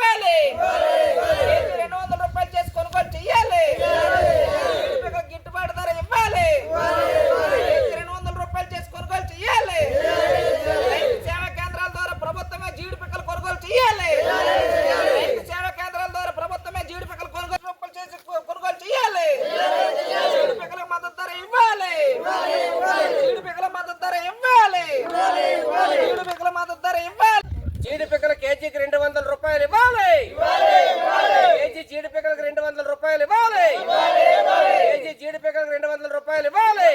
ఇవ్వాలి. 200 రూపాయలు చేసి కొనుగోలు చేయాలి. గిట్టుబాటు ధర ఇవ్వాలి. 200 రూపాయలు చేసి కొనుగోలు చేయాలి. రైతు సేవా కేంద్రాల ద్వారా ప్రభుత్వమే జీడి పిక్కలు కొనుగోలు చేయాలి. రైతు సేవా కేంద్రాల ద్వారా ప్రభుత్వమే జీడి పిక్కలు కొనుగోలు చేసి కొనుగోలు చేయాలి. జీడి పిక్కల మద్దతు ధర ఇవ్వాలి. జీడి పిక్కల మద్దతు ధర ఇవ్వాలి. జీడి పిక్కల మద్దతు ధర ఇవ్వాలి. జీడి పిక్కల కేజీకి 200 రూపాయలు ఇవ్వాలి. కేజీ జీడి పిక్కలకు 200 రూపాయలు ఇవ్వాలి. కేజీ జీడి పిక్కలకు 200 రూపాయలు ఇవ్వాలి.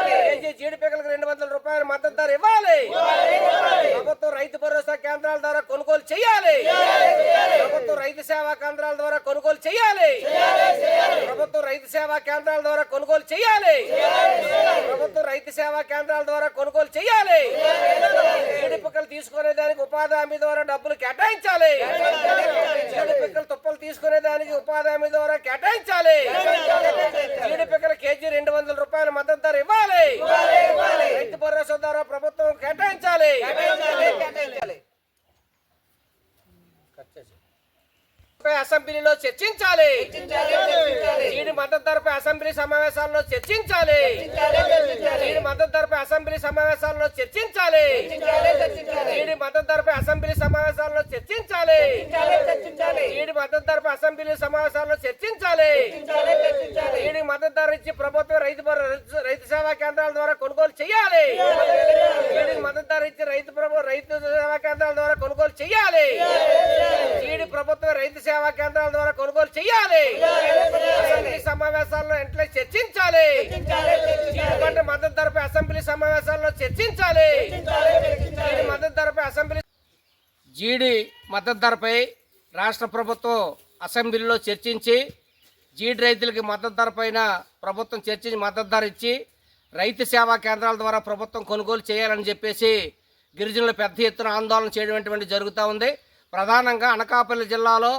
కేజీ జీడి పిక్కలకు 200 రూపాయలు మద్దతు ధర ఇవ్వాలి. ప్రభుత్వం రైతు భరోసా కేంద్రాల ద్వారా కొనుగోలు చేయాలి. ప్రభుత్వం రైతు సేవా కేంద్రాల ద్వారా కొనుగోలు చేయాలి. ప్రభుత్వం రైతు సేవా కేంద్రాల ద్వారా కొనుగోలు చేయాలి. ప్రభుత్వం రైతు సేవా కేంద్రాల ద్వారా కొనుగోలు చేయాలి. జీడి పిక్కలు తీసుకునే దానికి ఉపాధి హామీ ద్వారా డబ్బులు కేటాయించాలి. జీడి పిక్కలు తుప్పలు తీసుకునే దానికి ఉపాధి హామీ ద్వారా కేటాయించాలి. జీడి పిక్కల కేజీ 200 రూపాయల మద్దతు ధర ఇవ్వాలి. రైతు భరోసా ద్వారా ప్రభుత్వం కేటాయించాలి. అసెంబ్లీలో చర్చించాలి. జీడి మద్దతు ధరపై అసెంబ్లీ సమావేశాల్లో చర్చించాలి. జీడి మద్దతు ధరపై అసెంబ్లీ సమావేశాల్లో చర్చించాలి. జీడి మద్దతు ధరపై అసెంబ్లీ సమావేశాల్లో చర్చించాలి. జీడి మద్దతు ధరపై అసెంబ్లీ సమావేశాల్లో చర్చించాలి. జీడి మద్దతు ధర ఇచ్చి ప్రభుత్వం రైతు సేవా కేంద్రాల ద్వారా కొనుగోలు చేయాలి. జీడికి మద్దతు ధర ఇచ్చి రైతు సేవా కేంద్రాల ద్వారా కొనుగోలు చేయాలి. జీడి ప్రభుత్వం రైతు సేవా కేంద్రాల ద్వారా కొనుగోలు చేయాలి. అసెంబ్లీ సమావేశాల్లో వెంటనే చర్చించాలి. జీడి పంట మద్దతు ధరపై అసెంబ్లీ సమావేశాల్లో చర్చించాలి. జీడి మద్దతు ధరపై జీడి మద్దతు ధరపై రాష్ట్ర ప్రభుత్వం అసెంబ్లీలో చర్చించి జీడి రైతులకి మద్దతు ధర పైన ప్రభుత్వం చర్చించి మద్దతు ధర ఇచ్చి రైతు సేవా కేంద్రాల ద్వారా ప్రభుత్వం కొనుగోలు చేయాలని చెప్పేసి గిరిజనులు పెద్ద ఎత్తున ఆందోళన చేయడం జరుగుతూ ఉంది. ప్రధానంగా అనకాపల్లి జిల్లాలో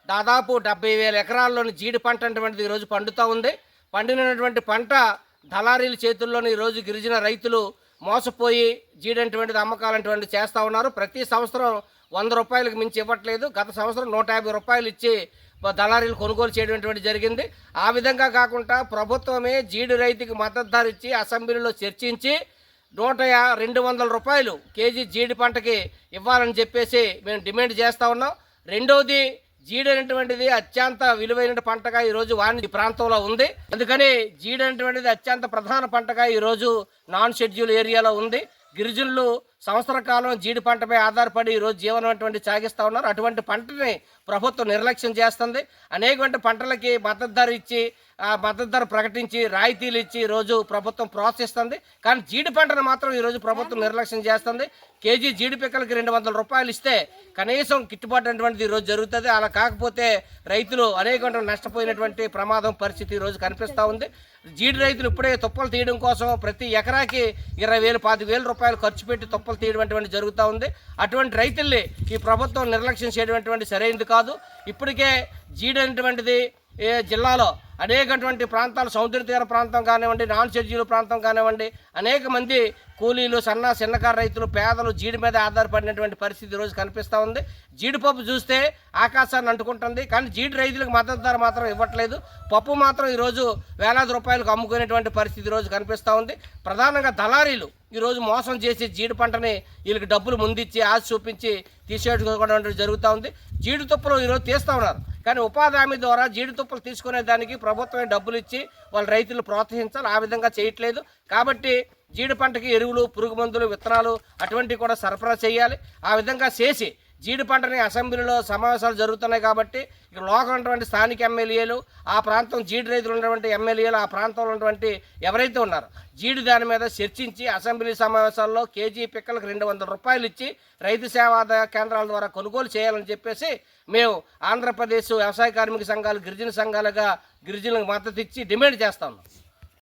దాదాపు 70,000 ఎకరాల్లోని జీడి పంట అటువంటిది ఈరోజు పండుతూ ఉంది. పండినటువంటి పంట దళారీల చేతుల్లోని ఈరోజు గిరిజన రైతులు మోసపోయి జీడి అటువంటిది అమ్మకాలు అటువంటిది చేస్తూ ఉన్నారు. ప్రతి సంవత్సరం 100 రూపాయలకు మించి ఇవ్వట్లేదు. గత సంవత్సరం 150 రూపాయలు ఇచ్చి దళారీలు కొనుగోలు చేయడం జరిగింది. ఆ విధంగా కాకుండా ప్రభుత్వమే జీడి రైతుకి మద్దతు ధర ఇచ్చి అసెంబ్లీలో చర్చించి 200 రూపాయలు కేజీ జీడి పంటకి ఇవ్వాలని చెప్పేసి మేము డిమాండ్ చేస్తూ ఉన్నాం. రెండవది, జీడి అనేటువంటిది అత్యంత విలువైన పంటగా ఈరోజు వాణిజ్య ప్రాంతంలో ఉంది. అందుకని జీడి అనేటువంటిది అత్యంత ప్రధాన పంటగా ఈరోజు నాన్ షెడ్యూల్ ఏరియాలో ఉంది. గిరిజనులు సంవత్సర కాలం జీడి పంటపై ఆధారపడి ఈరోజు జీవనం అటువంటి సాగిస్తూ ఉన్నారు. అటువంటి పంటని ప్రభుత్వం నిర్లక్ష్యం చేస్తుంది. అనేకటువంటి పంటలకి మద్దతు ధర ఇచ్చి మద్దతు ధర ప్రకటించి రాయితీలు ఇచ్చి ఈరోజు ప్రభుత్వం ప్రోత్సహిస్తుంది. కానీ జీడి పంటను మాత్రం ఈరోజు ప్రభుత్వం నిర్లక్ష్యం చేస్తుంది. కేజీ జీడి పిక్కలకి 200 రూపాయలు ఇస్తే కనీసం గిట్టుబాటు అటువంటిది ఈరోజు జరుగుతుంది. అలా కాకపోతే రైతులు అనేక నష్టపోయినటువంటి ప్రమాదం పరిస్థితి ఈరోజు కనిపిస్తూ ఉంది. జీడి రైతులు ఇప్పుడే తుప్పలు తీయడం కోసం ప్రతి ఎకరాకి 20,000 25,000 రూపాయలు ఖర్చు పెట్టి తుప్పలు తీయడం అటువంటి జరుగుతూ ఉంది. అటువంటి రైతుల్ని ఈ ప్రభుత్వం నిర్లక్ష్యం చేయడం సరైనది కాదు. ఇప్పటికే జీడి అనేటువంటిది జిల్లాలో అనేకటువంటి ప్రాంతాలు, సముద్ర తీర ప్రాంతం కానివ్వండి, నాన్ షెడ్యూల్ ప్రాంతం కానివ్వండి, అనేక మంది కూలీలు, చిన్నకారు రైతులు, పేదలు జీడి మీద ఆధారపడినటువంటి పరిస్థితి ఈరోజు కనిపిస్తూ ఉంది. జీడిపప్పు చూస్తే ఆకాశాన్ని అంటుకుంటుంది. కానీ జీడి రైతులకు మద్దతు ధర మాత్రం ఇవ్వట్లేదు. పప్పు మాత్రం ఈరోజు వేలాది రూపాయలకు అమ్ముకునేటువంటి పరిస్థితి ఈరోజు కనిపిస్తూ ఉంది. ప్రధానంగా దళారీలు ఈరోజు మోసం చేసి జీడి పంటని వీళ్ళకి డబ్బులు ముందిచ్చి ఆశ చూపించి తీసేసుకోవడం జరుగుతూ ఉంది. జీడి తుప్పలు ఈరోజు తీస్తూ ఉన్నారు. కానీ ఉపాధి హామీ ద్వారా జీడి తుప్పలు తీసుకునే దానికి ప్రభుత్వమే డబ్బులు ఇచ్చి వాళ్ళ రైతులు ప్రోత్సహించాలి. ఆ విధంగా చేయట్లేదు. కాబట్టి జీడి పంటకి ఎరువులు, పురుగు మందులు, విత్తనాలు అటువంటివి కూడా సరఫరా చేయాలి. ఆ విధంగా చేసి జీడి పంటని అసెంబ్లీలో సమావేశాలు జరుగుతున్నాయి కాబట్టి ఇక్కడ లోకల్ ఉన్నటువంటి స్థానిక ఎమ్మెల్యేలు, ఆ ప్రాంతం జీడి రైతులు ఉన్నటువంటి ఎమ్మెల్యేలు, ఆ ప్రాంతంలో ఉన్నటువంటి ఎవరైతే ఉన్నారో జీడి దాని మీద చర్చించి అసెంబ్లీ సమావేశాల్లో కేజీ పిక్కలకు 200 రూపాయలు ఇచ్చి రైతు సేవా కేంద్రాల ద్వారా కొనుగోలు చేయాలని చెప్పేసి మేము ఆంధ్రప్రదేశ్ వ్యవసాయ కార్మిక సంఘాలు, గిరిజన సంఘాలుగా గిరిజనులకు మద్దతు ఇచ్చి డిమాండ్ చేస్తా ఉన్నాం.